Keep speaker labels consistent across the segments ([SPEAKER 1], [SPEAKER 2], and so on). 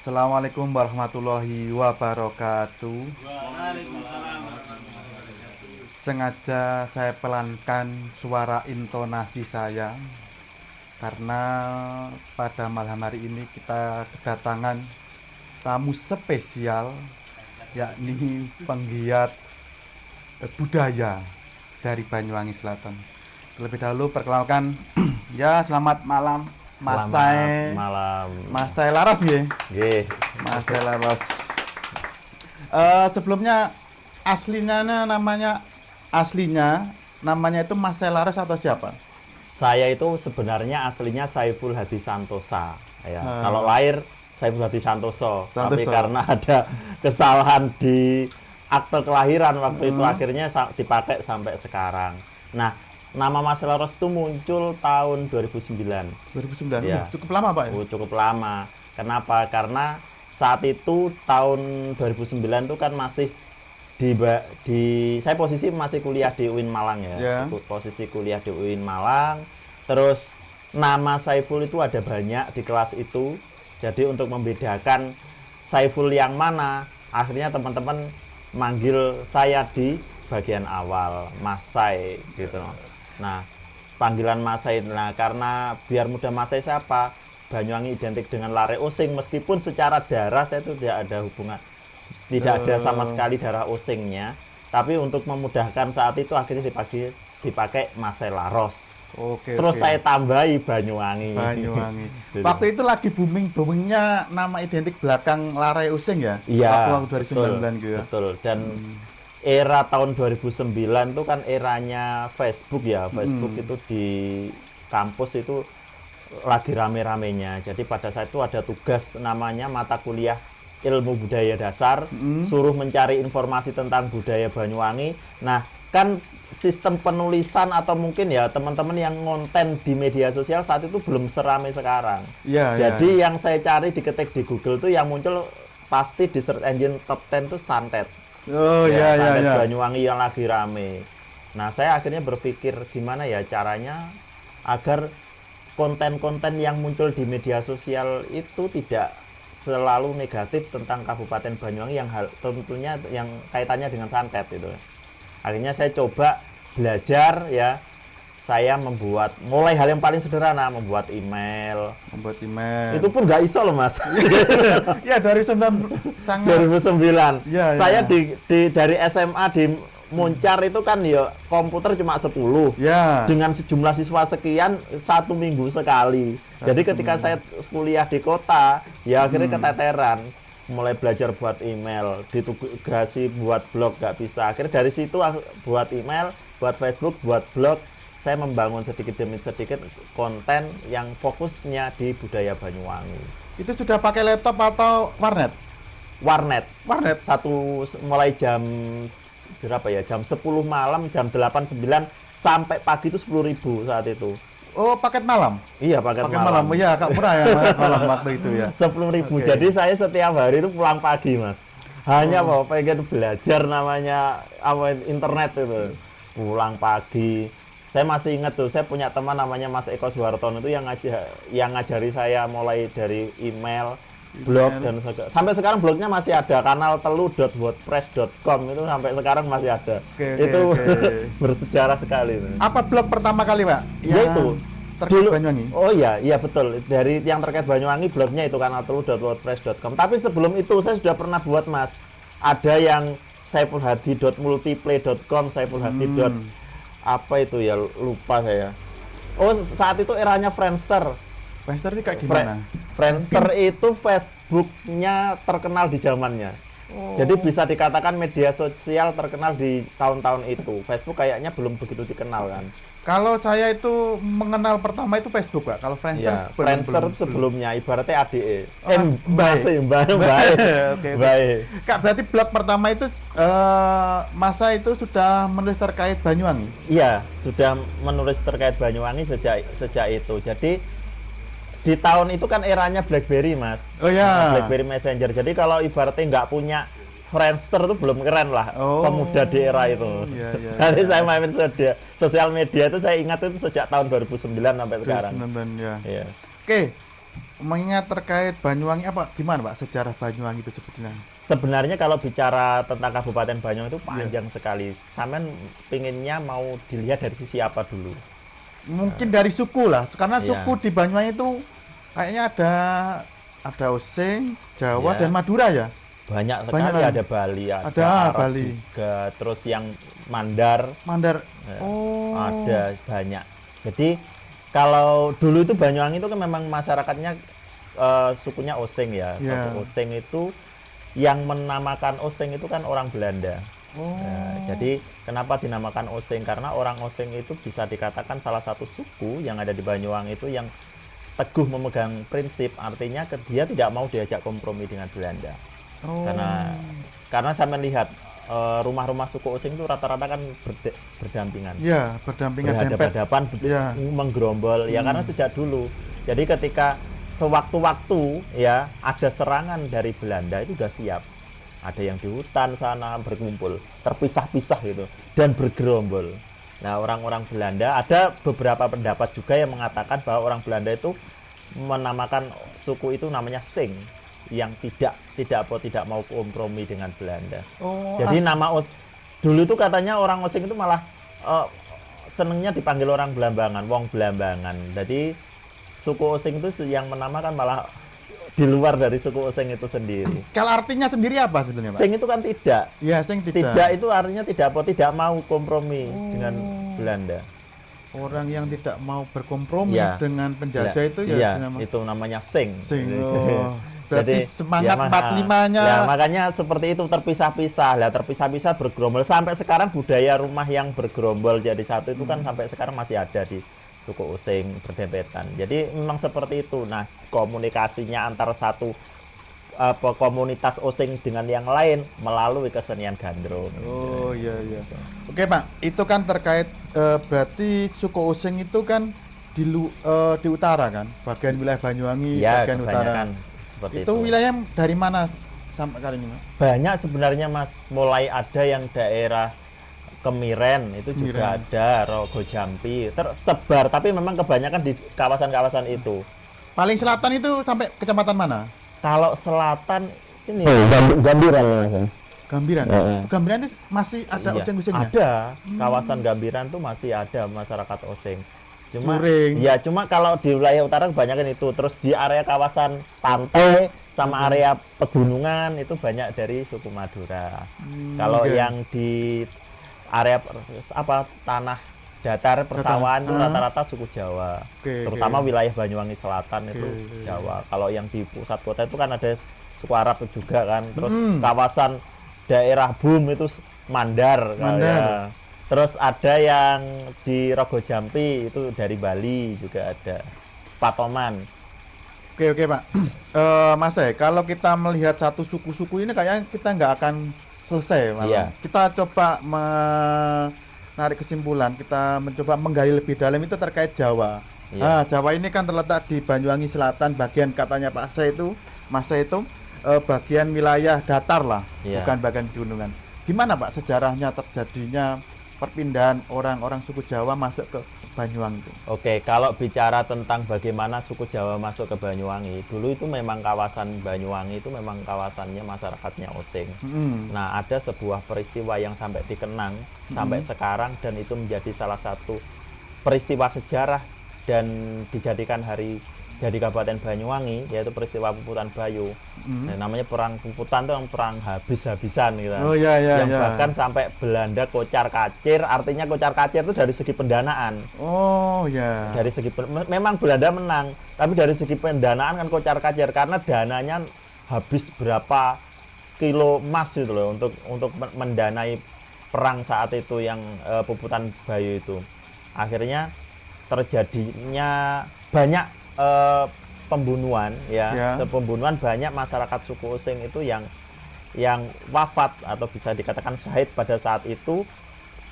[SPEAKER 1] Assalamualaikum warahmatullahi wabarakatuh. Sengaja saya pelankan suara intonasi saya karena pada malam hari ini kita kedatangan tamu spesial, yakni penggiat budaya dari Banyuwangi Selatan. Terlebih dahulu perkenalkan, ya selamat malam Mas Sai.
[SPEAKER 2] Malam.
[SPEAKER 1] Mas Sai Laras nggih.
[SPEAKER 2] Nggih.
[SPEAKER 1] Mas Sai Laras. Sebelumnya aslinya namanya itu Mas Sai Laras atau siapa?
[SPEAKER 2] Saya itu sebenarnya aslinya Saiful Hadi Santosa. Ya. Kalau lahir Saiful Hadi Santoso. Tapi karena ada kesalahan di akte kelahiran waktu itu akhirnya dipakai sampai sekarang. Nah, nama Mas Sai Laras itu muncul tahun 2009.
[SPEAKER 1] 2009.
[SPEAKER 2] Ya.
[SPEAKER 1] Cukup lama, Pak ya?
[SPEAKER 2] Cukup lama. Kenapa? Karena saat itu tahun 2009 itu kan masih saya posisi masih kuliah di UIN Malang ya.
[SPEAKER 1] Yeah.
[SPEAKER 2] Posisi kuliah di UIN Malang. Terus nama Saiful itu ada banyak di kelas itu. Jadi untuk membedakan Saiful yang mana, akhirnya teman-teman manggil saya di bagian awal Mas Sai gitu. Nah, panggilan Mas Sai, nah karena biar mudah Mas Sai siapa? Banyuwangi identik dengan Lare Osing, meskipun secara darah saya itu tidak ada hubungan, tidak ada sama sekali darah Osingnya, tapi untuk memudahkan saat itu akhirnya dipakai Mas Sai Laros. Terus saya tambahi Banyuwangi.
[SPEAKER 1] Waktu itu lagi boomingnya nama identik belakang Lare Osing ya?
[SPEAKER 2] Iya.
[SPEAKER 1] Waktu 2009 gitu ya.
[SPEAKER 2] Betul. Dan era tahun 2009 itu kan eranya Facebook ya. Facebook itu di kampus itu lagi rame-ramenya. Jadi pada saat itu ada tugas namanya mata kuliah ilmu budaya dasar, suruh mencari informasi tentang budaya Banyuwangi. Nah, kan sistem penulisan atau mungkin ya teman-teman yang ngonten di media sosial saat itu belum seramai sekarang. Jadi yang saya cari diketik di Google tuh yang muncul pasti di search engine top 10 tuh santet. Santet Banyuwangi yang lagi rame. Nah, saya akhirnya berpikir gimana ya caranya agar konten-konten yang muncul di media sosial itu tidak selalu negatif tentang Kabupaten Banyuwangi yang tentunya yang kaitannya dengan santet itu. Akhirnya saya coba belajar ya. Saya mulai hal yang paling sederhana, membuat email. Itu pun nggak iso loh, Mas.
[SPEAKER 1] Ya, dari
[SPEAKER 2] 2009. Saya dari SMA di Muncar itu kan ya komputer cuma 10. Dengan sejumlah siswa sekian 1 minggu sekali. Jadi ketika saya kuliah di kota, ya akhirnya keteteran. Mulai belajar buat email, ditugasi buat blog nggak bisa. Akhirnya dari situ buat email, buat Facebook, buat blog. Saya membangun sedikit demi sedikit konten yang fokusnya di budaya Banyuwangi.
[SPEAKER 1] Itu sudah pakai laptop atau warnet?
[SPEAKER 2] Warnet. Mulai jam berapa ya? Jam 10 malam, jam 8, 9 sampai pagi itu 10.000 saat itu.
[SPEAKER 1] Oh, paket malam?
[SPEAKER 2] Iya, paket malam.
[SPEAKER 1] Iya, agak murah ya malam waktu itu ya.
[SPEAKER 2] 10.000. Jadi saya setiap hari itu pulang pagi, Mas. Hanya mau pengen belajar namanya internet itu. Pulang pagi. Saya masih ingat tuh, saya punya teman namanya Mas Eko Suhartono itu yang ngajari saya mulai dari email, blog dan sampai sekarang blognya masih ada, kanaltelu.wordpress.com itu sampai sekarang masih ada. Itu bersejarah sekali.
[SPEAKER 1] Apa blog pertama kali, Pak?
[SPEAKER 2] Ya itu
[SPEAKER 1] terkait Banyuwangi.
[SPEAKER 2] Oh iya betul. Dari yang terkait Banyuwangi blognya itu kanaltelu.wordpress.com. Tapi sebelum itu saya sudah pernah buat, Mas. Ada yang saifulhadi.multiplay.com, saifulhadi. Apa itu ya, lupa saya. Oh, saat itu eranya Friendster.
[SPEAKER 1] Friendster ini kayak gimana?
[SPEAKER 2] Friendster itu Facebooknya terkenal di zamannya. Jadi bisa dikatakan media sosial terkenal di tahun-tahun itu. Facebook kayaknya belum begitu dikenal kan.
[SPEAKER 1] Kalau saya itu mengenal pertama itu Facebook, Pak. Kalau Friendster,
[SPEAKER 2] ya, Friendster sebelumnya ibaratnya ADE.
[SPEAKER 1] Baik. Kak, berarti blog pertama itu masa itu sudah menulis terkait Banyuwangi?
[SPEAKER 2] Iya, sudah menulis terkait Banyuwangi sejak itu. Jadi di tahun itu kan eranya BlackBerry, Mas.
[SPEAKER 1] Oh ya.
[SPEAKER 2] BlackBerry Messenger. Jadi kalau ibaratnya nggak punya Friendster itu belum keren lah, pemuda di era itu. Nanti saya main sosial media itu saya ingat itu sejak tahun 2009 sampai sekarang.
[SPEAKER 1] 2009 ya.
[SPEAKER 2] Iya.
[SPEAKER 1] Oke, mengingat terkait Banyuwangi apa gimana Pak sejarah Banyuwangi itu sebetulnya?
[SPEAKER 2] Sebenarnya kalau bicara tentang Kabupaten Banyuwangi itu
[SPEAKER 1] Iya.
[SPEAKER 2] panjang sekali. Sampean pinginnya mau dilihat dari sisi apa dulu?
[SPEAKER 1] Mungkin dari suku lah, karena
[SPEAKER 2] Iya.
[SPEAKER 1] suku di Banyuwangi itu kayaknya ada Osing, Jawa
[SPEAKER 2] Iya.
[SPEAKER 1] dan Madura ya.
[SPEAKER 2] Banyak
[SPEAKER 1] Banyak
[SPEAKER 2] sekali,
[SPEAKER 1] kan?
[SPEAKER 2] ada Bali,
[SPEAKER 1] Ada
[SPEAKER 2] Arab
[SPEAKER 1] Bali.
[SPEAKER 2] juga, terus yang Mandar
[SPEAKER 1] Mandar.
[SPEAKER 2] ya,
[SPEAKER 1] Oh.
[SPEAKER 2] ada banyak. Jadi kalau dulu itu Banyuwangi itu kan memang masyarakatnya sukunya Osing ya.
[SPEAKER 1] Iya.
[SPEAKER 2] Suku Osing itu yang menamakan Osing itu kan orang Belanda.
[SPEAKER 1] Oh.
[SPEAKER 2] Ya, jadi kenapa dinamakan Osing? Karena orang Osing itu bisa dikatakan salah satu suku yang ada di Banyuwangi itu yang teguh memegang prinsip, artinya dia tidak mau diajak kompromi dengan Belanda.
[SPEAKER 1] Oh.
[SPEAKER 2] Karena saya melihat rumah-rumah suku Osing itu rata-rata kan berdampingan,
[SPEAKER 1] Iya, berdampingan dempet.
[SPEAKER 2] berhadapan-hadapan,
[SPEAKER 1] Iya.
[SPEAKER 2] menggerombol. Ya karena sejak dulu. Jadi ketika sewaktu-waktu ya ada serangan dari Belanda itu sudah siap. Ada yang di hutan sana berkumpul, terpisah-pisah gitu dan bergerombol. Nah, orang-orang Belanda ada beberapa pendapat juga yang mengatakan bahwa orang Belanda itu menamakan suku itu namanya Sing yang tidak mau kompromi dengan Belanda.
[SPEAKER 1] Oh.
[SPEAKER 2] Jadi dulu itu katanya orang Osing itu malah senengnya dipanggil orang Belambangan, wong Belambangan. Jadi suku Osing itu yang menamakan malah di luar dari suku Osing itu sendiri.
[SPEAKER 1] Kalau artinya sendiri apa sebetulnya, Pak?
[SPEAKER 2] Sing itu kan tidak.
[SPEAKER 1] Iya, Sing tidak.
[SPEAKER 2] Tidak itu artinya tidak mau kompromi dengan Belanda.
[SPEAKER 1] Orang yang tidak mau berkompromi
[SPEAKER 2] Iya.
[SPEAKER 1] dengan penjajah itu ya
[SPEAKER 2] iya,
[SPEAKER 1] dinamakan
[SPEAKER 2] itu namanya Sing.
[SPEAKER 1] Sing. Oh. Berarti
[SPEAKER 2] Jadi,
[SPEAKER 1] semangat
[SPEAKER 2] ya,
[SPEAKER 1] 45-nya.
[SPEAKER 2] Ya, makanya seperti itu terpisah-pisah. Lah terpisah-pisah bergerombol sampai sekarang budaya rumah yang bergerombol jadi satu itu kan sampai sekarang masih ada di suku Osing berdempetan. Jadi memang seperti itu. Nah, komunikasinya antara satu komunitas Osing dengan yang lain melalui kesenian gandrung.
[SPEAKER 1] Oh iya iya. Oke Pak, itu kan terkait berarti suku Osing itu kan di utara kan, bagian wilayah Banyuwangi,
[SPEAKER 2] Ya,
[SPEAKER 1] bagian utara.
[SPEAKER 2] kebanyakan seperti
[SPEAKER 1] Itu wilayah dari mana sampai kali ini, Pak?
[SPEAKER 2] Banyak sebenarnya Mas, mulai ada yang daerah Kemiren itu juga
[SPEAKER 1] Kemiren.
[SPEAKER 2] ada, Rogo Jampi tersebar, tapi memang kebanyakan di kawasan-kawasan itu.
[SPEAKER 1] Paling selatan itu sampai kecamatan mana?
[SPEAKER 2] Kalau selatan ini
[SPEAKER 3] Gambiran Mas.
[SPEAKER 1] Gambiran.
[SPEAKER 3] Heeh.
[SPEAKER 1] Gambiran itu masih ada
[SPEAKER 2] iya,
[SPEAKER 1] Osing-Osingnya?
[SPEAKER 2] ada kawasan Gambiran tuh masih ada masyarakat Osing.
[SPEAKER 1] Curing.
[SPEAKER 2] Cuma kalau di wilayah utara kebanyakan itu. Terus di area kawasan pantai sama area pegunungan itu banyak dari suku Madura. Kalau
[SPEAKER 1] oke.
[SPEAKER 2] yang di area tanah datar persawahan itu
[SPEAKER 1] Ah.
[SPEAKER 2] rata-rata suku Jawa.
[SPEAKER 1] Oke,
[SPEAKER 2] Terutama
[SPEAKER 1] oke.
[SPEAKER 2] wilayah Banyuwangi Selatan itu
[SPEAKER 1] Oke.
[SPEAKER 2] Jawa. Kalau yang di pusat kota itu kan ada suku Arab juga kan. Terus
[SPEAKER 1] Hmm.
[SPEAKER 2] kawasan daerah Bum itu Mandar.
[SPEAKER 1] Mandar.
[SPEAKER 2] Ya. Terus ada yang di Rogo Jampi itu dari Bali juga ada. Patoman.
[SPEAKER 1] Oke oke Pak. Mas kalau kita melihat satu suku-suku ini kayaknya kita nggak akan selesai malah.
[SPEAKER 2] Iya.
[SPEAKER 1] Kita coba menarik kesimpulan, kita mencoba menggali lebih dalam itu terkait Jawa.
[SPEAKER 2] Iya.
[SPEAKER 1] Nah, Jawa ini kan terletak di Banyuwangi Selatan, bagian katanya Pak Saya itu, Mas saya itu bagian wilayah datar lah,
[SPEAKER 2] Iya.
[SPEAKER 1] bukan bagian gunungan. Gimana Pak sejarahnya terjadinya perpindahan orang-orang suku Jawa masuk ke Banyuwangi itu?
[SPEAKER 2] Oke, kalau bicara tentang bagaimana suku Jawa masuk ke Banyuwangi, dulu itu memang kawasan Banyuwangi itu memang kawasannya masyarakatnya Osing.
[SPEAKER 1] Mm-mm.
[SPEAKER 2] Nah, ada sebuah peristiwa yang sampai dikenang sampai sekarang dan itu menjadi salah satu peristiwa sejarah dan dijadikan hari jadi Kabupaten Banyuwangi, yaitu peristiwa Puputan Bayu.
[SPEAKER 1] Mm.
[SPEAKER 2] Nah, namanya perang Puputan itu yang perang habis-habisan gitu.
[SPEAKER 1] Oh iya iya
[SPEAKER 2] yang
[SPEAKER 1] iya.
[SPEAKER 2] bahkan sampai Belanda kocar kacir, artinya kocar kacir itu dari segi pendanaan.
[SPEAKER 1] Oh ya.
[SPEAKER 2] Dari segi memang Belanda menang, tapi dari segi pendanaan kan kocar kacir karena dananya habis berapa kilo emas gitu loh untuk mendanai perang saat itu yang Puputan Bayu itu. Akhirnya terjadinya banyak pembunuhan
[SPEAKER 1] Ya.
[SPEAKER 2] pembunuhan banyak masyarakat suku Osing itu yang wafat atau bisa dikatakan syahid pada saat itu,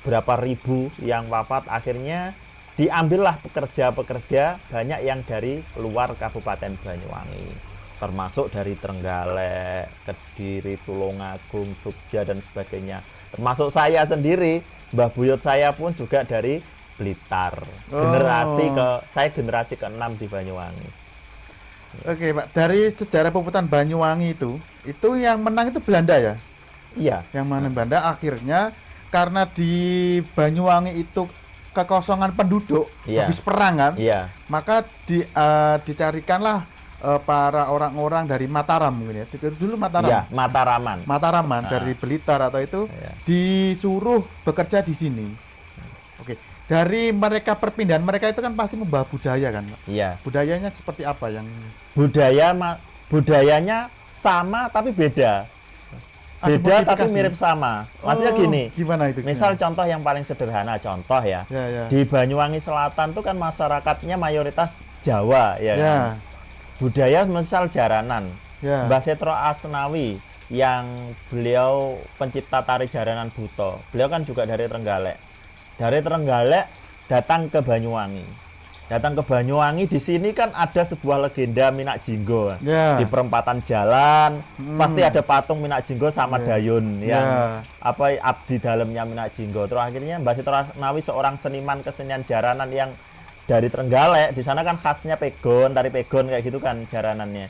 [SPEAKER 2] berapa ribu yang wafat. Akhirnya diambillah pekerja-pekerja banyak yang dari luar Kabupaten Banyuwangi, termasuk dari Trenggalek, Kediri, Tulungagung, Jogja dan sebagainya. Termasuk saya sendiri, Mbah Buyut saya pun juga dari Blitar.
[SPEAKER 1] Oh.
[SPEAKER 2] Saya generasi ke-6 di Banyuwangi.
[SPEAKER 1] Oke, Pak. Dari sejarah Peputan Banyuwangi itu yang menang itu Belanda ya?
[SPEAKER 2] Iya.
[SPEAKER 1] Yang menang Belanda akhirnya karena di Banyuwangi itu kekosongan penduduk
[SPEAKER 2] Iya.
[SPEAKER 1] habis perang kan?
[SPEAKER 2] Iya.
[SPEAKER 1] Maka dicarikanlah para orang-orang dari Mataram mungkin ya. Dulu Mataram.
[SPEAKER 2] Iya, Mataraman.
[SPEAKER 1] Mataraman
[SPEAKER 2] Ah.
[SPEAKER 1] dari Blitar atau itu
[SPEAKER 2] Iya.
[SPEAKER 1] disuruh bekerja di sini. Oke. Dari mereka perpindahan mereka itu kan pasti membawa budaya kan, Pak?
[SPEAKER 2] Iya.
[SPEAKER 1] Budayanya seperti apa yang
[SPEAKER 2] Budayanya sama tapi beda.
[SPEAKER 1] ada
[SPEAKER 2] Beda tapi
[SPEAKER 1] modifikasi?
[SPEAKER 2] mirip sama. Maksudnya
[SPEAKER 1] Oh,
[SPEAKER 2] gini,
[SPEAKER 1] gimana itu?
[SPEAKER 2] misal contoh yang paling sederhana, contoh ya.
[SPEAKER 1] Ya, ya.
[SPEAKER 2] Di Banyuwangi Selatan tuh kan masyarakatnya mayoritas Jawa ya.
[SPEAKER 1] Ya,
[SPEAKER 2] kan? Budaya misal jaranan.
[SPEAKER 1] ya.
[SPEAKER 2] Mbah Setro Asnawi yang beliau pencipta tari jaranan Buto. Beliau kan juga dari Trenggalek. Dari Trenggalek datang ke Banyuwangi. Datang ke Banyuwangi, di sini kan ada sebuah legenda Minak Jinggo.
[SPEAKER 1] Ya.
[SPEAKER 2] Di perempatan jalan pasti ada patung Minak Jinggo sama
[SPEAKER 1] Ya.
[SPEAKER 2] Dayun
[SPEAKER 1] Ya.
[SPEAKER 2] yang apa abdi dalamnya Minak Jinggo. Terus akhirnya Mbah Setro Asnawi seorang seniman kesenian jaranan yang dari Trenggalek. Di sana kan khasnya pegon, tari pegon kayak gitu kan jaranannya.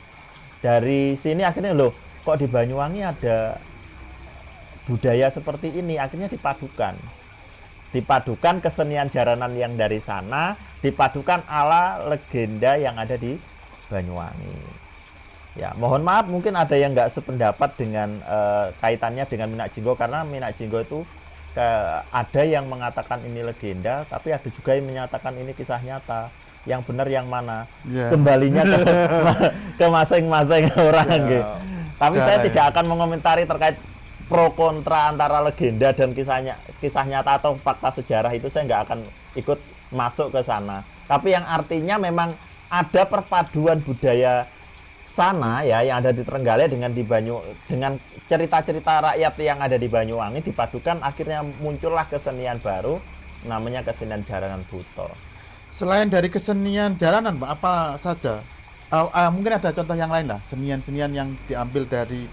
[SPEAKER 2] Dari sini akhirnya loh, kok di Banyuwangi ada budaya seperti ini, akhirnya dipadukan kesenian jaranan yang dari sana, dipadukan ala legenda yang ada di Banyuwangi. Ya, mohon maaf mungkin ada yang nggak sependapat dengan kaitannya dengan Minak Jinggo, karena Minak Jinggo itu ada yang mengatakan ini legenda, tapi ada juga yang menyatakan ini kisah nyata. Yang benar yang mana?
[SPEAKER 1] Ya.
[SPEAKER 2] Kembalinya ke masing-masing orang
[SPEAKER 1] Ya.
[SPEAKER 2] gitu. Tapi
[SPEAKER 1] Cara
[SPEAKER 2] saya
[SPEAKER 1] ya.
[SPEAKER 2] tidak akan mengomentari terkait pro kontra antara legenda dan kisah nyata atau fakta sejarah itu, saya nggak akan ikut masuk ke sana. Tapi yang artinya memang ada perpaduan budaya sana ya yang ada di Trenggalek dengan dengan cerita-cerita rakyat yang ada di Banyuwangi dipadukan, akhirnya muncullah kesenian baru namanya kesenian jaranan Buto.
[SPEAKER 1] Selain dari kesenian jalanan, Pak, apa saja? Mungkin ada contoh yang lain lah, senian-senian yang diambil dari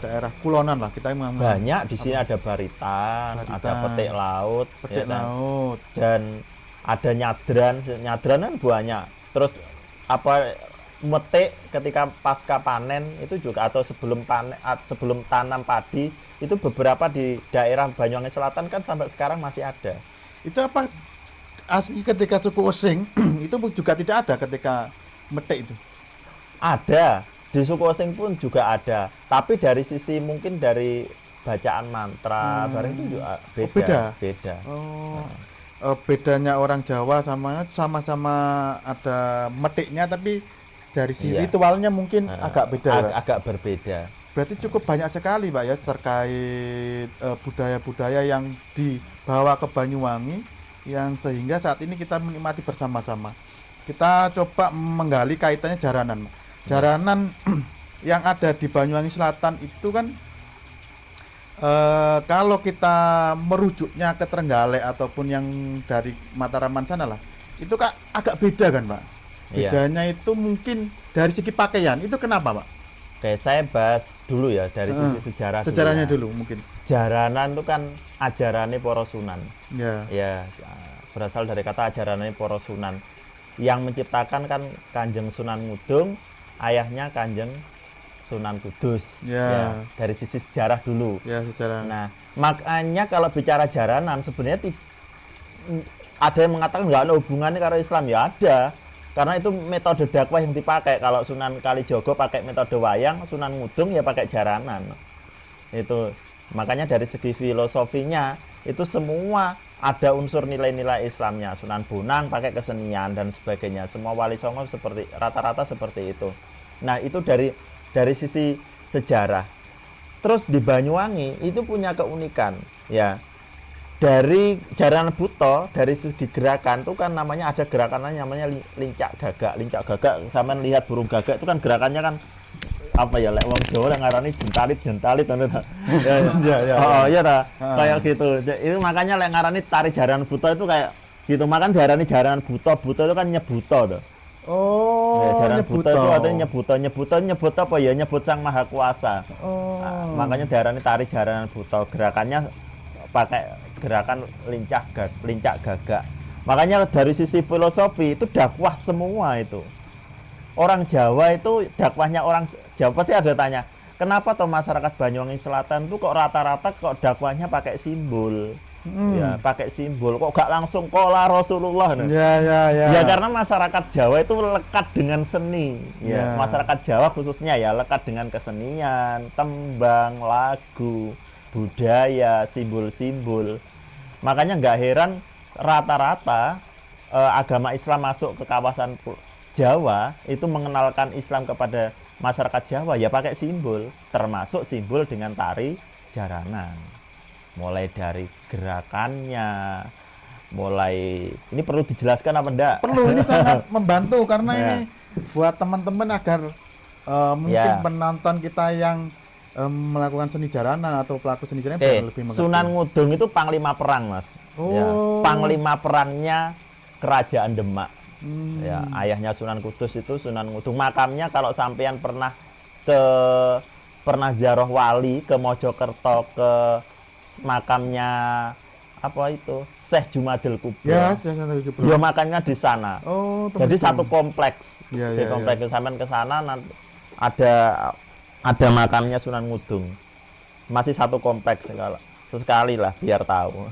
[SPEAKER 1] daerah kulonan lah kita
[SPEAKER 2] Banyak di sini, ada baritan, ada petik laut,
[SPEAKER 1] petik
[SPEAKER 2] ya kan?
[SPEAKER 1] laut.
[SPEAKER 2] Dan ada nyadran kan banyak. Terus apa metik ketika pasca panen itu juga, atau sebelum tanam padi itu beberapa di daerah Banyuwangi Selatan kan sampai sekarang masih ada.
[SPEAKER 1] Itu apa asli ketika suku Osing itu juga tidak ada ketika metik itu?
[SPEAKER 2] Ada, di suku Osing pun juga ada, tapi dari sisi mungkin dari bacaan mantra bareng itu juga beda.
[SPEAKER 1] Oh, bedanya orang Jawa sama-sama ada metiknya, tapi dari sisi
[SPEAKER 2] Iya.
[SPEAKER 1] ritualnya mungkin agak beda. Pak.
[SPEAKER 2] Agak berbeda.
[SPEAKER 1] Berarti cukup banyak sekali, Pak, ya, terkait budaya-budaya yang dibawa ke Banyuwangi yang sehingga saat ini kita menikmati bersama-sama. Kita coba menggali kaitannya jaranan. Jaranan yang ada di Banyuwangi Selatan itu kan kalau kita merujuknya ke Trenggalek ataupun yang dari Mataraman sana lah, itu Kak agak beda kan, Pak?
[SPEAKER 2] Iya.
[SPEAKER 1] Bedanya itu mungkin dari segi pakaian. Itu kenapa, Pak?
[SPEAKER 2] Oke, saya bahas dulu ya dari sisi sejarah.
[SPEAKER 1] Sejarahnya
[SPEAKER 2] dulu.
[SPEAKER 1] dulu mungkin.
[SPEAKER 2] Jaranan itu kan ajarannya para sunan.
[SPEAKER 1] Ya.
[SPEAKER 2] Ya, berasal dari kata ajarannya para sunan. Yang menciptakan kan Kanjeng Sunan Ngudung, ayahnya Kanjeng Sunan Kudus.
[SPEAKER 1] Ya.
[SPEAKER 2] Dari sisi sejarah dulu.
[SPEAKER 1] Ya, sejarah.
[SPEAKER 2] Nah, makanya kalau bicara jaranan sebenarnya ada yang mengatakan nggak ada hubungannya karo Islam, ya ada. Karena itu metode dakwah yang dipakai. Kalau Sunan Kalijogo pakai metode wayang, Sunan Ngudung ya pakai jaranan. Itu makanya dari segi filosofinya itu semua ada unsur nilai-nilai Islamnya. Sunan Bonang pakai kesenian dan sebagainya. Semua wali songo seperti rata-rata seperti itu. Nah, itu dari sisi sejarah. Terus di Banyuwangi itu punya keunikan, ya. Dari jaranan Buto, dari segi gerakan itu kan namanya ada gerakannya namanya lincak gagak. Lincak gagak, sampean lihat burung gagak itu kan gerakannya kan apa ya, lek wong Jawa ngarani jentalit ngono ta.
[SPEAKER 1] Ya.
[SPEAKER 2] Oh iya ta. Kayak gitu. Itu makanya lek ngarani tari jaranan Buto itu kayak gitu. Makan diarani jaranan Buto. Buto itu kan nyebuto to.
[SPEAKER 1] Oh,
[SPEAKER 2] Ya, jaranan
[SPEAKER 1] nyebuto.
[SPEAKER 2] Buto itu artinya nyebut apa ya? Nyebut Sang Maha Kuasa.
[SPEAKER 1] Oh.
[SPEAKER 2] Nah, makanya diarani tari jaranan Buto. Gerakannya pakai gerakan lincak gagak. Makanya dari sisi filosofi itu dakwah semua itu. orang Jawa itu dakwahnya orang Jawa pasti ada tanya, kenapa toh masyarakat Banyuwangi Selatan tuh kok rata-rata kok dakwahnya pakai simbol? Ya, pakai simbol kok gak langsung qala Rasulullah. Ya karena masyarakat Jawa itu lekat dengan seni. Ya, masyarakat Jawa khususnya ya lekat dengan kesenian, tembang, lagu, budaya, simbol-simbol. Makanya nggak heran rata-rata agama Islam masuk ke kawasan Jawa itu mengenalkan Islam kepada masyarakat Jawa ya pakai simbol, termasuk simbol dengan tari jaranan. Mulai dari gerakannya, mulai ini perlu dijelaskan apa enggak?
[SPEAKER 1] Perlu, ini sangat membantu karena ini buat teman-teman agar mungkin penonton kita yang melakukan seni jaranan atau pelaku seni jaranan lebih mengerti.
[SPEAKER 2] Sunan Ngudung itu panglima perang, Mas. Ya, panglima perangnya Kerajaan Demak. Ya, ayahnya Sunan Kudus itu Sunan Ngudung. Makamnya kalau sampean pernah ziarah wali ke Mojokerto, ke makamnya apa itu Syekh Jumadil Kubro.
[SPEAKER 1] Ya, Syekh Jumadil Kubro.
[SPEAKER 2] Ya makamnya di sana. Jadi satu kompleks. Di kompleks sampean ke sana nanti ada makamnya Sunan Ngudung. Masih satu kompleks sekali lah biar tahu.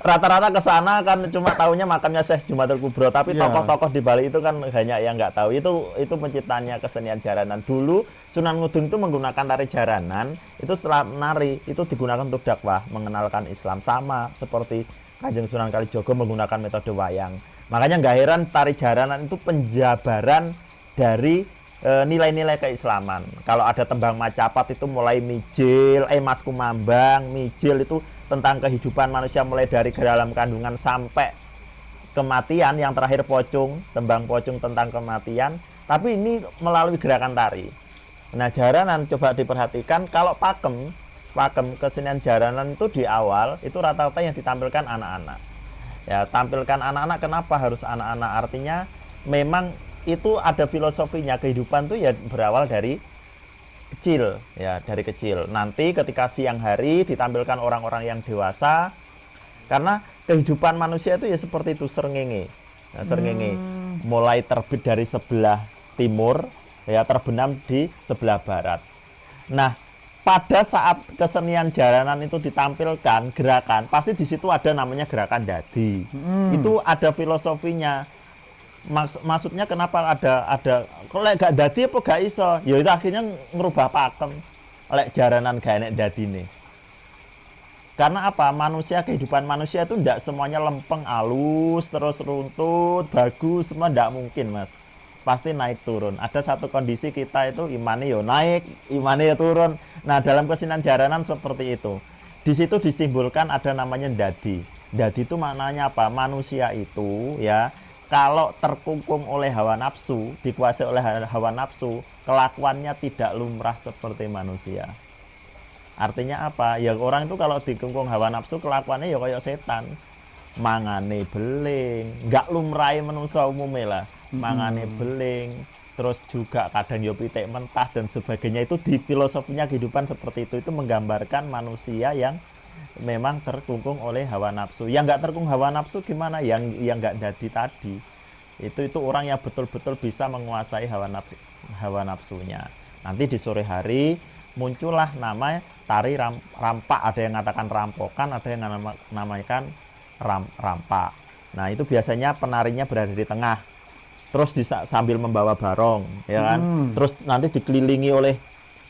[SPEAKER 2] Rata-rata ke sana kan cuma tahunya makamnya Syekh Jumadil Kubro, tapi tokoh-tokoh di Bali itu kan banyak yang nggak tahu. Itu penciptanya kesenian jaranan. Dulu Sunan Ngudung itu menggunakan tari jaranan, itu setelah menari itu digunakan untuk dakwah, mengenalkan Islam, sama seperti Kanjeng Sunan Kalijogo menggunakan metode wayang. Makanya nggak heran tari jaranan itu penjabaran dari nilai-nilai keislaman. Kalau ada tembang Macapat itu mulai mijil, Mas Kumambang, mijil itu tentang kehidupan manusia mulai dari dalam kandungan sampai kematian. Yang terakhir Pocung, tembang Pocung tentang kematian. Tapi ini melalui gerakan tari. Nah, jaranan coba diperhatikan, kalau pakem kesenian jaranan itu di awal itu rata-rata yang ditampilkan anak-anak. Ya, tampilkan anak-anak. Kenapa harus anak-anak? Artinya memang itu ada filosofinya. Kehidupan tuh ya berawal dari kecil, ya dari kecil. Nanti ketika siang hari ditampilkan orang-orang yang dewasa, karena kehidupan manusia itu ya seperti itu, srengenge. Nah, srengenge mulai terbit dari sebelah timur, ya terbenam di sebelah barat. Nah, pada saat kesenian jaranan itu ditampilkan gerakan, pasti di situ ada namanya gerakan dadi. Itu ada filosofinya. Maksudnya kenapa ada kalau gak dadi apa gak iso, ya itu akhirnya ngerubah pakem lek jaranan gak enek dadine. Karena apa? Kehidupan manusia itu tidak semuanya lempeng, halus, terus runtut, bagus, semua tidak mungkin, Mas. Pasti naik turun. Ada satu kondisi kita itu imane yo naik, imane yo turun. Nah, dalam kesenian jaranan seperti itu. Di situ disimbolkan ada namanya dadi. Dadi itu maknanya apa? Manusia itu ya kalau terkungkung oleh hawa nafsu, dikuasai oleh hawa nafsu, kelakuannya tidak lumrah seperti manusia. Artinya apa? Ya orang itu kalau dikungkung hawa nafsu, kelakuannya ya kayak setan. Mangane beling, nggak lumrahe manusia umumnya lah. Mangane beling, terus juga kadang ya pitik mentah dan sebagainya. Itu di filosofinya kehidupan seperti itu menggambarkan manusia yang memang terkungkung oleh hawa nafsu. Yang nggak terkungkung hawa nafsu gimana? Yang nggak dadi tadi. Itu orang yang betul-betul bisa menguasai hawa nafsunya. Nanti di sore hari muncullah nama tari rampak. Ada yang mengatakan rampokan, ada yang namakan rampak. Nah, itu biasanya penarinya berada di tengah. Terus sambil membawa barong, ya kan? Terus nanti dikelilingi oleh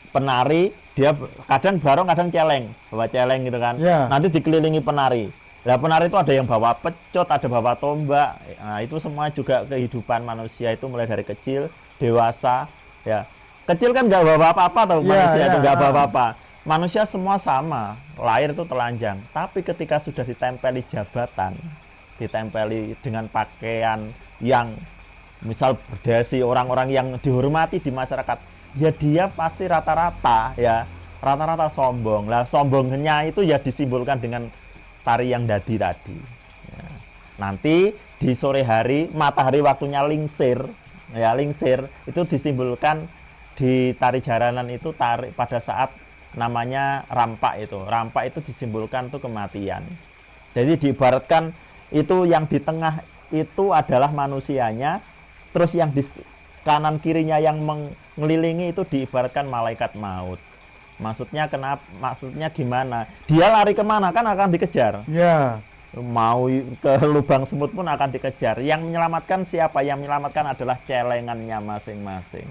[SPEAKER 2] penari, dia kadang barong, kadang celeng, bawa celeng gitu kan. Nanti dikelilingi penari. Nah, penari itu ada yang bawa pecut, ada bawa tombak. Nah, itu semua juga kehidupan manusia itu mulai dari kecil, dewasa, ya. Kecil kan nggak bawa apa-apa, manusia itu nggak bawa apa-apa. Manusia semua sama, lahir itu telanjang. Tapi ketika sudah ditempeli jabatan, ditempeli dengan pakaian yang misal berdasi, orang-orang yang dihormati di masyarakat, ya dia pasti rata-rata sombong. Lah sombongnya itu ya disimbolkan dengan tari yang dadi tadi. Ya. Nanti di sore hari, matahari waktunya lingsir, itu disimbolkan di tari jaranan itu pada saat namanya rampak itu. Rampak itu disimbolkan tuh kematian. Jadi diibaratkan itu yang di tengah itu adalah manusianya. Terus yang di kanan kirinya yang mengelilingi itu diibaratkan malaikat maut. Maksudnya gimana? Dia lari kemana kan akan dikejar.
[SPEAKER 1] Ya.
[SPEAKER 2] Mau ke lubang semut pun akan dikejar. Yang menyelamatkan siapa? Yang menyelamatkan adalah celengannya masing-masing.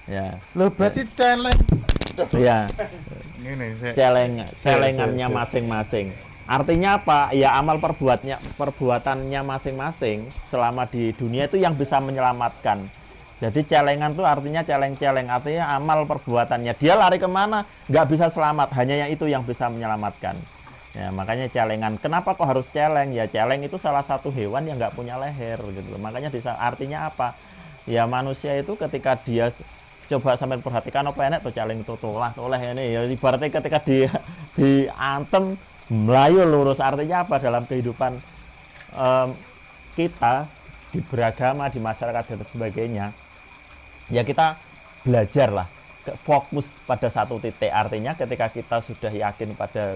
[SPEAKER 2] Ya.
[SPEAKER 1] Loh berarti celeng.
[SPEAKER 2] Ya.
[SPEAKER 1] Ini
[SPEAKER 2] Celengannya masing-masing. Artinya apa? Ya amal perbuatannya masing-masing selama di dunia itu yang bisa menyelamatkan. Jadi celengan itu artinya celeng-celeng, artinya amal perbuatannya. Dia lari kemana? Nggak bisa selamat, hanya yang itu yang bisa menyelamatkan. Ya, makanya celengan. Kenapa kok harus celeng? Ya celeng itu salah satu hewan yang nggak punya leher gitu. Makanya artinya apa? Ya manusia itu ketika dia coba sampai perhatikan apa enak tuh celeng itu toleh ini ya ibaratnya ketika dia diantem melayu lurus, artinya apa dalam kehidupan kita di beragama, di masyarakat dan sebagainya. Ya kita belajar lah, fokus pada satu titik. Artinya ketika kita sudah yakin pada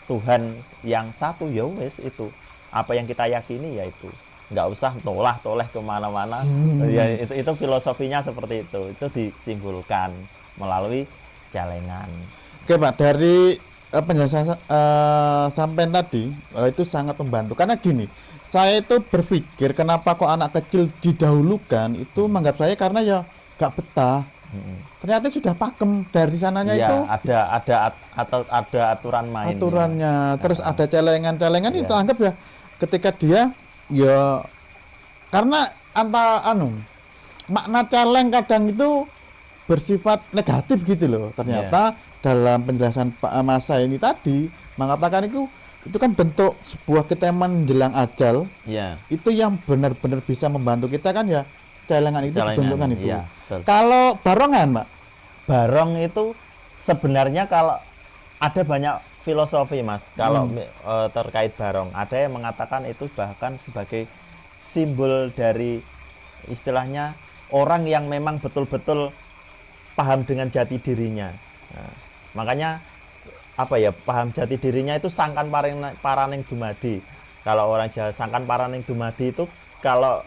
[SPEAKER 2] Tuhan yang satu, ya wes itu apa yang kita yakini ya itu, nggak usah toleh kemana-mana. Ya itu filosofinya seperti itu disimpulkan melalui celengan.
[SPEAKER 1] Oke Pak, dari penjelasan sampai tadi itu sangat membantu karena gini, saya itu berpikir kenapa kok anak kecil didahulukan itu menganggap saya karena ya nggak betah. Ternyata sudah pakem dari sananya
[SPEAKER 2] ya,
[SPEAKER 1] itu
[SPEAKER 2] ada aturan main.
[SPEAKER 1] Aturannya, terus ada celengan-celengan itu anggap ya ketika dia ya karena makna celeng kadang itu bersifat negatif gitu loh. Ternyata dalam penjelasan Pak Masa ini tadi mengatakan itu kan bentuk sebuah keteman menjelang ajal. Itu yang benar-benar bisa membantu kita kan ya celengan itu dibentukkan itu. Kalau barongan, Pak?
[SPEAKER 2] Barong itu sebenarnya kalau ada banyak filosofi, Mas. Kalau terkait barong, ada yang mengatakan itu bahkan sebagai simbol dari istilahnya orang yang memang betul-betul paham dengan jati dirinya. Nah, makanya apa ya, paham jati dirinya itu sangkan paraning dumadi. Kalau orang Jawa sangkan paraning dumadi itu, kalau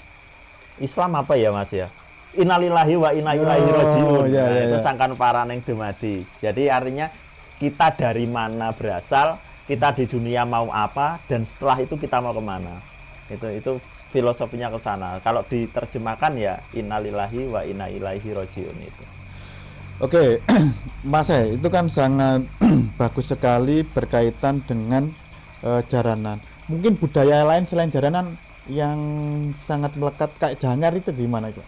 [SPEAKER 2] Islam apa ya Mas ya? Innalillahi wa inna ilaihi rajiun. Itu sangkan paraning dumadi. Jadi artinya kita dari mana berasal, kita di dunia mau apa, dan setelah itu kita mau kemana. Itu filosofinya ke sana. Kalau diterjemahkan ya innalillahi wa inna ilaihi rajiun itu.
[SPEAKER 1] Oke, Mas, itu kan sangat bagus sekali berkaitan dengan jaranan. Mungkin budaya lain selain jaranan yang sangat melekat kayak Janger itu gimana itu?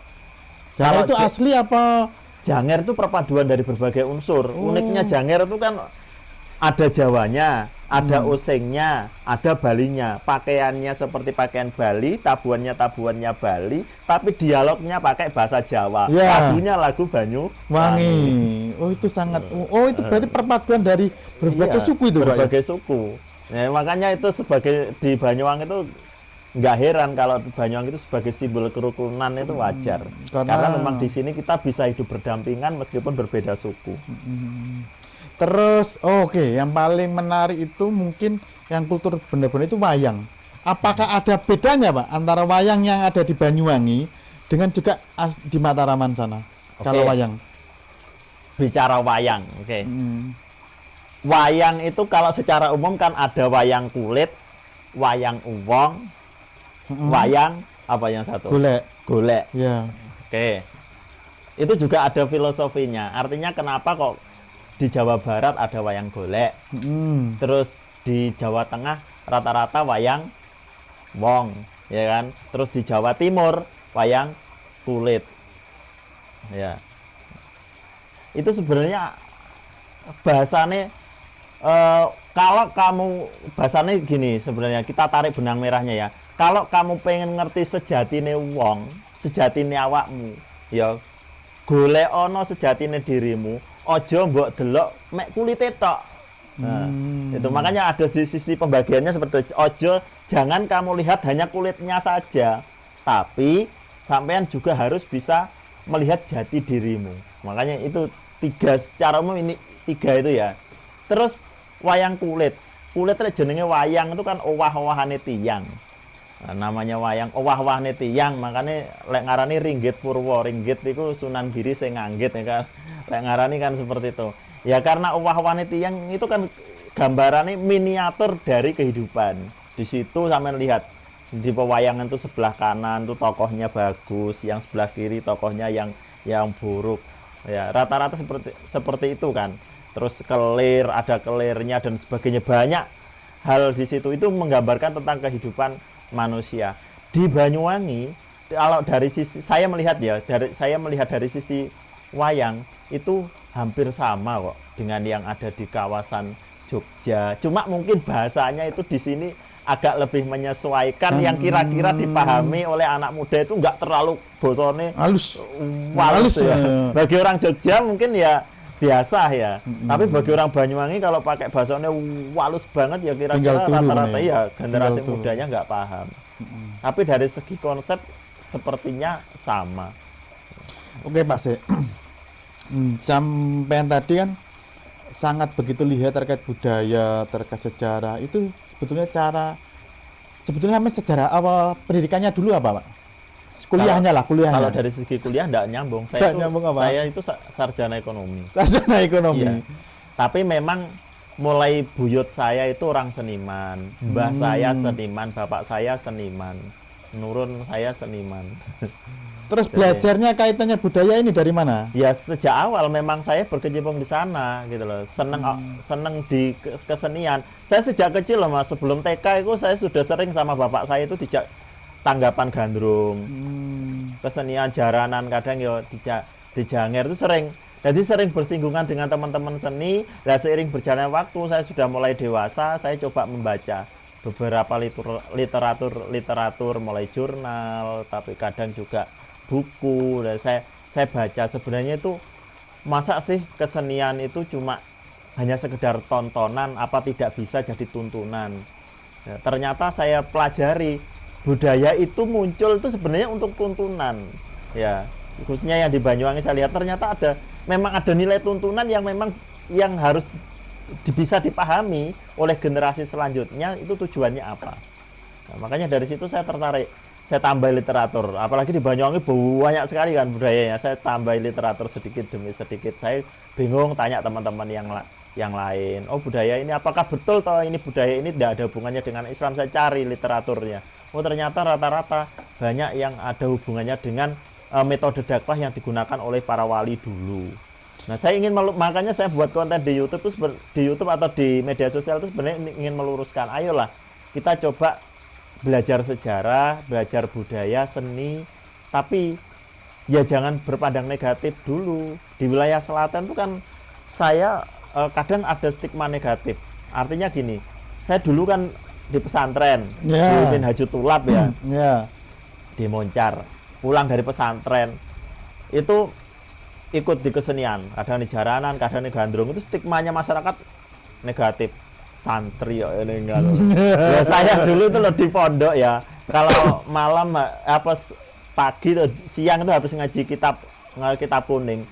[SPEAKER 1] Janger itu asli apa?
[SPEAKER 2] Janger itu perpaduan dari berbagai unsur. Uniknya Janger itu kan ada Jawanya, ada Osingnya, ada Balinya. Pakaiannya seperti pakaian Bali, tabuannya Bali, tapi dialognya pakai bahasa Jawa. Lagunya lagu Banyuwangi.
[SPEAKER 1] Oh, itu sangat. Oh, itu berarti perpaduan dari berbagai suku itu, Pak.
[SPEAKER 2] Berbagai suku. Ya, makanya itu sebagai di Banyuwangi itu nggak heran kalau Banyuwangi itu sebagai simbol kerukunan itu wajar. Karena memang di sini kita bisa hidup berdampingan meskipun berbeda suku.
[SPEAKER 1] Terus yang paling menarik itu mungkin yang kultur benar-benar itu wayang. Apakah ada bedanya, Pak, antara wayang yang ada di Banyuwangi dengan juga di Mataraman sana? Kalau wayang.
[SPEAKER 2] Bicara wayang, wayang itu kalau secara umum kan ada wayang kulit, wayang uwong, wayang apa yang satu? Golek.
[SPEAKER 1] Ya.
[SPEAKER 2] Itu juga ada filosofinya. Artinya kenapa kok di Jawa Barat ada wayang golek, terus di Jawa Tengah rata-rata wayang wong, ya kan? Terus di Jawa Timur wayang kulit, ya. Itu sebenarnya bahasanya kalau kamu bahasanya gini, sebenarnya kita tarik benang merahnya ya. Kalau kamu pengen ngerti sejatine wong, sejatine awakmu, ya golek ono sejatine dirimu, ojo mbok delok mek kulite tok. Nah, itu makanya ada di sisi pembagiannya seperti itu. Ojo, jangan kamu lihat hanya kulitnya saja, tapi sampean juga harus bisa melihat jati dirimu. Makanya itu secara umum ini tiga itu ya. Terus wayang kulit itu jenenge wayang itu kan owah-owahane tiyang. Nah, namanya wayang owah-owahne tiyang, makanya lek ngarani Ringgit Purwo, Ringgit itu Sunan Giri sing nganggit ya kan. Lek ngarani kan seperti itu. Ya karena owah-owahne tiyang itu kan gambarannya miniatur dari kehidupan. Di situ sampean lihat di pewayangan itu sebelah kanan tuh tokohnya bagus, yang sebelah kiri tokohnya yang buruk. Ya, rata-rata seperti itu kan. Terus kelir, ada kelirnya dan sebagainya, banyak hal di situ itu menggambarkan tentang kehidupan manusia. Di Banyuwangi, kalau dari sisi saya melihat dari sisi wayang itu hampir sama kok dengan yang ada di kawasan Jogja. Cuma mungkin bahasanya itu di sini agak lebih menyesuaikan yang kira-kira dipahami oleh anak muda itu nggak terlalu bosone
[SPEAKER 1] halus
[SPEAKER 2] ya. Bagi orang Jogja mungkin ya biasa ya. Tapi bagi orang Banyuwangi kalau pakai bahasanya walus banget ya kira-kira rata-rata ya generasi mudanya nggak paham. Tapi dari segi konsep sepertinya sama.
[SPEAKER 1] Oke Pak Se, sampean tadi kan sangat begitu lihat terkait budaya, terkait sejarah. Itu sebetulnya sampai sejarah apa pendidikannya dulu apa Pak? Kuliahnya kuliahnya.
[SPEAKER 2] Kalau dari segi kuliah enggak nyambung. Saya itu sarjana ekonomi.
[SPEAKER 1] Sarjana ekonomi.
[SPEAKER 2] Iya. Tapi memang mulai buyut saya itu orang seniman. Mbah saya seniman, bapak saya seniman. Nurun saya seniman.
[SPEAKER 1] Terus belajarnya kaitannya budaya ini dari mana?
[SPEAKER 2] Ya sejak awal memang saya berkecimpung di sana gitu loh. Seneng di kesenian. Saya sejak kecil loh Mas, sebelum TK itu saya sudah sering sama bapak saya itu dijak tanggapan gandrung, kesenian jaranan, kadang ya di Janger itu sering. Jadi sering bersinggungan dengan teman-teman seni. Dan seiring berjalannya waktu saya sudah mulai dewasa, saya coba membaca beberapa literatur mulai jurnal, tapi kadang juga buku. Dan saya baca sebenarnya itu masa sih kesenian itu cuma hanya sekedar tontonan, apa tidak bisa jadi tuntunan. Ya, ternyata saya pelajari budaya itu muncul itu sebenarnya untuk tuntunan ya, khususnya yang di Banyuwangi saya lihat ternyata memang ada nilai tuntunan yang harus bisa dipahami oleh generasi selanjutnya itu tujuannya apa. Nah, makanya dari situ saya tertarik, saya tambah literatur, apalagi di Banyuwangi banyak sekali kan budayanya, saya tambah literatur sedikit demi sedikit. Saya bingung tanya teman-teman yang lain, oh budaya ini apakah betul toh ini budaya ini tidak ada hubungannya dengan Islam. Saya cari literaturnya, oh ternyata rata-rata banyak yang ada hubungannya dengan metode dakwah yang digunakan oleh para wali dulu. Nah saya makanya saya buat konten di YouTube atau di media sosial itu sebenarnya ingin meluruskan, ayolah kita coba belajar sejarah, belajar budaya, seni, tapi ya jangan berpandang negatif dulu. Di wilayah selatan itu kan saya kadang ada stigma negatif. Artinya gini, saya dulu kan di pesantren, di Minhajutulab ya, di Moncar. Pulang dari pesantren itu ikut di kesenian, kadang di jaranan, kadang di gandrung. Itu stigmanya masyarakat negatif. Santri ya ini enggak. Ya saya dulu itu loh di pondok ya. Kalau malam pagi siang itu habis ngaji kitab kuning.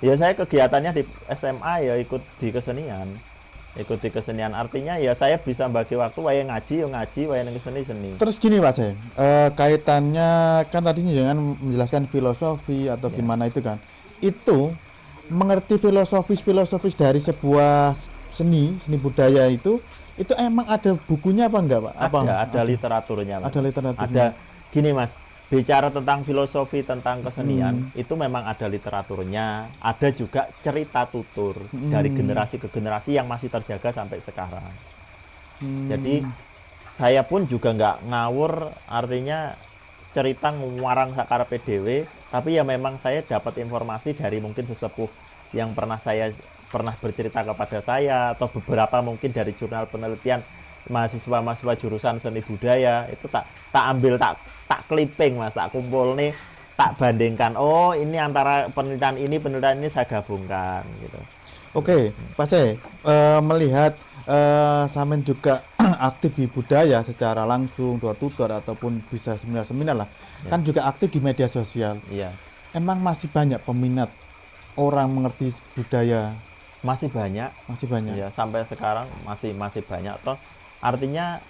[SPEAKER 2] Ya saya kegiatannya di SMA ya ikut di kesenian. Artinya ya saya bisa bagi waktu wayang ngaji, wayang seni. Terus
[SPEAKER 1] gini Pak Saya, kaitannya kan tadi jangan menjelaskan filosofi atau gimana itu kan. Itu mengerti filosofis dari sebuah seni budaya itu emang ada bukunya apa enggak Pak?
[SPEAKER 2] Ada literaturnya.
[SPEAKER 1] Ada literaturnya.
[SPEAKER 2] Ada gini Mas, bicara tentang filosofi, tentang kesenian, itu memang ada literaturnya, ada juga cerita tutur dari generasi ke generasi yang masih terjaga sampai sekarang. Jadi saya pun juga nggak ngawur, artinya cerita nguarang sakar PDW, tapi ya memang saya dapat informasi dari mungkin sesepuh yang pernah bercerita kepada saya, atau beberapa mungkin dari jurnal penelitian mahasiswa jurusan seni budaya itu tak ambil, tak clipping Mas, tak kumpul nih, tak bandingkan, oh ini antara penelitian ini saya gabungkan gitu.
[SPEAKER 1] Oke, Pak C, melihat Samen juga aktif di budaya secara langsung, door to door ataupun bisa seminar-seminar lah, kan juga aktif di media sosial.
[SPEAKER 2] Iya.
[SPEAKER 1] Emang masih banyak peminat orang mengerti budaya?
[SPEAKER 2] Masih banyak.
[SPEAKER 1] Ya,
[SPEAKER 2] sampai sekarang masih banyak toh. Artinya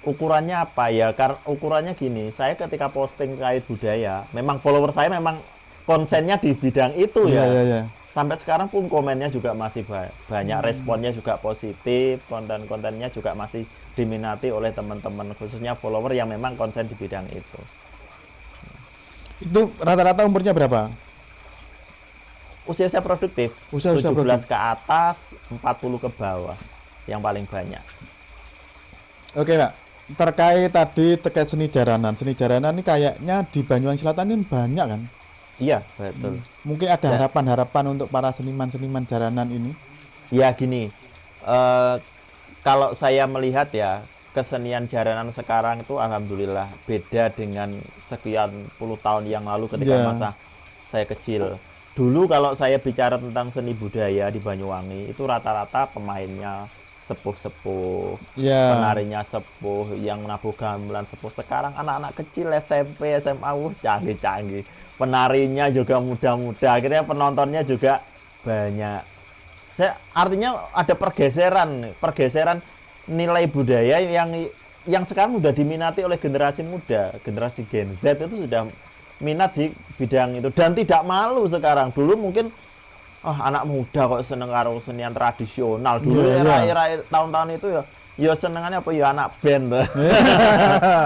[SPEAKER 2] ukurannya apa ya? Karena ukurannya gini, saya ketika posting terkait budaya, memang follower saya memang konsennya di bidang itu ya.
[SPEAKER 1] Iya.
[SPEAKER 2] Sampai sekarang pun komennya juga masih banyak, responnya juga positif, konten-kontennya juga masih diminati oleh teman-teman, khususnya follower yang memang konsen di bidang itu.
[SPEAKER 1] Itu rata-rata umurnya berapa?
[SPEAKER 2] Usia produktif,
[SPEAKER 1] Usia
[SPEAKER 2] 17
[SPEAKER 1] produktif.
[SPEAKER 2] ke atas, 40 ke bawah, yang paling banyak.
[SPEAKER 1] Oke Pak, terkait seni jaranan ini kayaknya di Banyuwangi Selatan ini banyak kan?
[SPEAKER 2] Iya, betul.
[SPEAKER 1] Mungkin ada
[SPEAKER 2] Ya.
[SPEAKER 1] harapan-harapan untuk para seniman-seniman jaranan ini?
[SPEAKER 2] Ya gini, kalau saya melihat ya, kesenian jaranan sekarang itu alhamdulillah beda dengan sekian puluh tahun yang lalu ketika
[SPEAKER 1] Ya.
[SPEAKER 2] masa saya kecil. Dulu kalau saya bicara tentang seni budaya di Banyuwangi, itu rata-rata pemainnya sepuh-sepuh,
[SPEAKER 1] Ya.
[SPEAKER 2] penarinya sepuh, yang nabuh gamelan sepuh. Sekarang anak-anak kecil SMP, SMA, canggih-canggih. Penarinya juga muda-muda, akhirnya penontonnya juga banyak. Artinya ada pergeseran nilai budaya yang sekarang sudah diminati oleh generasi muda, generasi Gen Z itu sudah minat di bidang itu dan tidak malu sekarang. Dulu mungkin anak muda kok seneng karo kesenian tradisional. Dulu era tahun-tahun itu ya senengannya apa ya anak band tuh.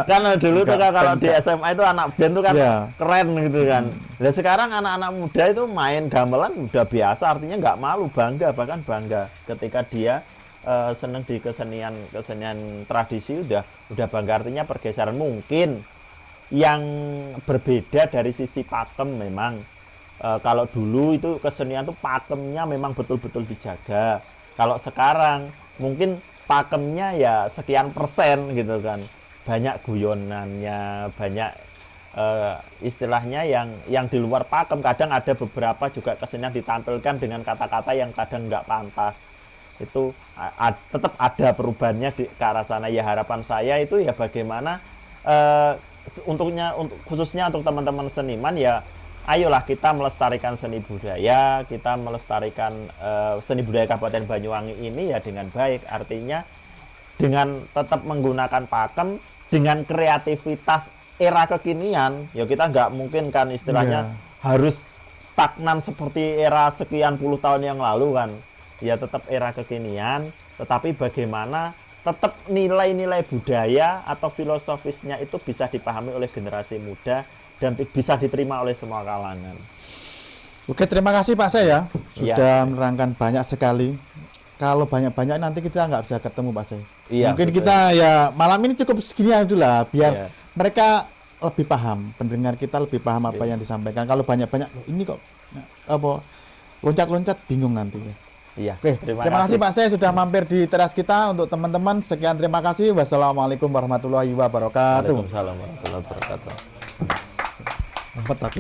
[SPEAKER 2] Kan dulu tuh kalau di SMA itu anak band tuh kan keren gitu kan. Nah sekarang anak-anak muda itu main gamelan udah biasa, artinya nggak malu, bangga, bahkan bangga ketika dia seneng di kesenian tradisi udah bangga. Artinya pergeseran mungkin yang berbeda dari sisi pakem memang. Kalau dulu itu kesenian tuh pakemnya memang betul-betul dijaga. Kalau sekarang mungkin pakemnya ya sekian persen gitu kan, banyak guyonannya, banyak istilahnya yang di luar pakem. Kadang ada beberapa juga kesenian ditampilkan dengan kata-kata yang kadang nggak pantas. Itu tetap ada perubahannya ke arah sana. Ya harapan saya itu ya bagaimana khususnya untuk teman-teman seniman ya, ayolah kita melestarikan seni budaya, kita melestarikan seni budaya Kabupaten Banyuwangi ini ya dengan baik. Artinya dengan tetap menggunakan pakem, dengan kreativitas era kekinian, ya kita nggak mungkin kan istilahnya harus stagnan seperti era sekian puluh tahun yang lalu kan. Ya tetap era kekinian, tetapi bagaimana tetap nilai-nilai budaya atau filosofisnya itu bisa dipahami oleh generasi muda dan bisa diterima oleh semua kalangan.
[SPEAKER 1] Oke, terima kasih Pak saya sudah menerangkan banyak sekali. Kalau banyak-banyak nanti kita nggak bisa ketemu Pak saya. Mungkin betul. Kita ya malam ini cukup segini dulu lah, biar mereka lebih paham, pendengar kita lebih paham apa yang disampaikan. Kalau banyak-banyak ini kok apa loncat-loncat bingung nanti ya.
[SPEAKER 2] Iya.
[SPEAKER 1] Oke, terima kasih Pak saya sudah mampir di teras kita. Untuk teman-teman sekian terima kasih. Wassalamualaikum warahmatullahi wabarakatuh.
[SPEAKER 2] Waalaikumsalam warahmatullahi wabarakatuh.
[SPEAKER 1] Empat tapi